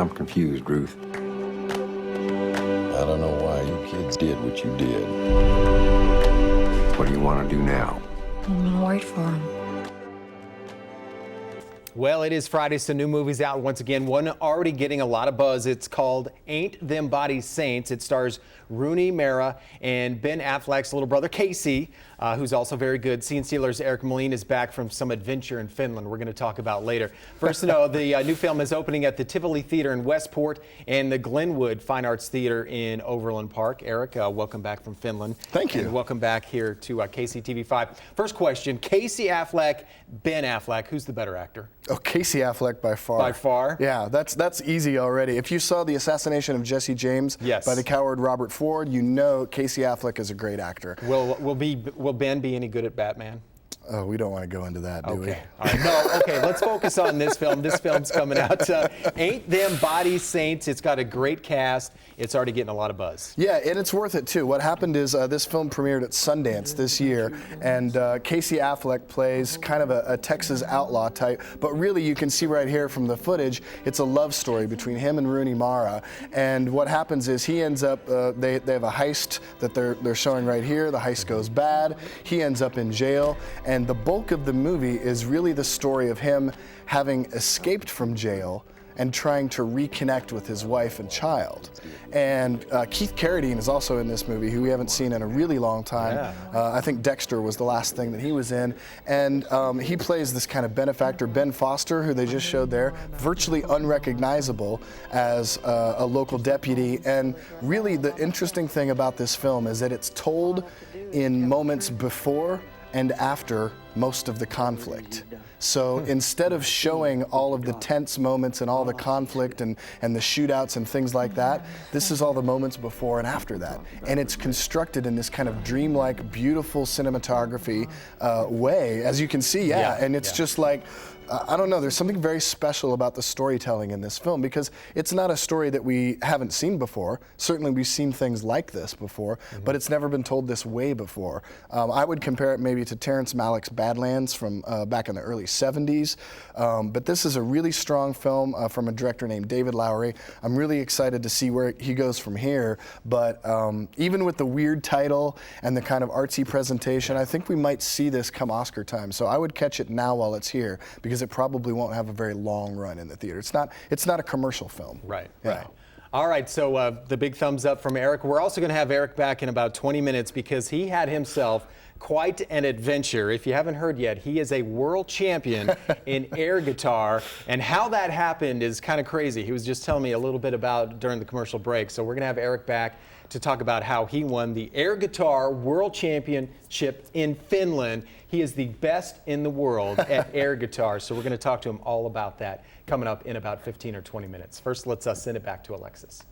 I'm confused, Ruth. I don't know why you kids did what you did. What do you want to do now? I'm worried for him. Well, it is Friday, so new movie's out once again. One already getting a lot of buzz. It's called Ain't Them Bodies Saints. It stars Rooney Mara and Ben Affleck's little brother Casey, who's also very good. Scene Stealer's Eric Melin is back from some adventure in Finland we're going to talk about later. First to know, the new film is opening at the Tivoli Theater in Westport and the Glenwood Fine Arts Theater in Overland Park. Eric, welcome back from Finland. Thank you. And welcome back here to KCTV5. First question, Casey Affleck, Ben Affleck, who's the better actor? Oh, Casey Affleck by far. By far? Yeah, that's easy already. If you saw The Assassination of Jesse James by the coward Robert Ford, you know Casey Affleck is a great actor. Will Ben be any good at Batman? Oh, we don't want to go into that, do we? All right. No, okay, let's focus on this film. This film's coming out. Ain't Them Bodies Saints. It's got a great cast. It's already getting a lot of buzz. Yeah, and it's worth it, too. What happened is this film premiered at Sundance this year, and Casey Affleck plays kind of a Texas outlaw type, but really you can see right here from the footage, it's a love story between him and Rooney Mara, and what happens is he ends up, they have a heist that they're showing right here. The heist goes bad. He ends up in jail, and the bulk of the movie is really the story of him having escaped from jail and trying to reconnect with his wife and child. And Keith Carradine is also in this movie, who we haven't seen in a really long time. Yeah. I think Dexter was the last thing that he was in. And he plays this kind of benefactor, Ben Foster, who they just showed there, virtually unrecognizable as a local deputy. And really the interesting thing about this film is that it's told in moments before and after most of the conflict. So instead of showing all of the tense moments and all the conflict and the shootouts and things like that, this is all the moments before and after that. And it's constructed in this kind of dreamlike, beautiful cinematography way, as you can see, and it's just like, I don't know, there's something very special about the storytelling in this film because it's not a story that we haven't seen before. Certainly we've seen things like this before, but it's never been told this way before. I would compare it maybe to Terrence Malick's Badlands from back in the early 70s, but this is a really strong film from a director named David Lowery. I'm really excited to see where he goes from here, but even with the weird title and the kind of artsy presentation, I think we might see this come Oscar time. So I would catch it now while it's here because it probably won't have a very long run in the theater. It's not a commercial film. Right. All right, so the big thumbs up from Eric. We're also going to have Eric back in about 20 minutes because he had himself quite an adventure. If you haven't heard yet, he is a world champion in air guitar, and how that happened is kind of crazy. He was just telling me a little bit about during the commercial break. So we're going to have Eric back to talk about how he won the air guitar world championship in Finland. He is the best in the world at air guitar. So we're going to talk to him all about that coming up in about 15 or 20 minutes. First, let's send it back to Alexis.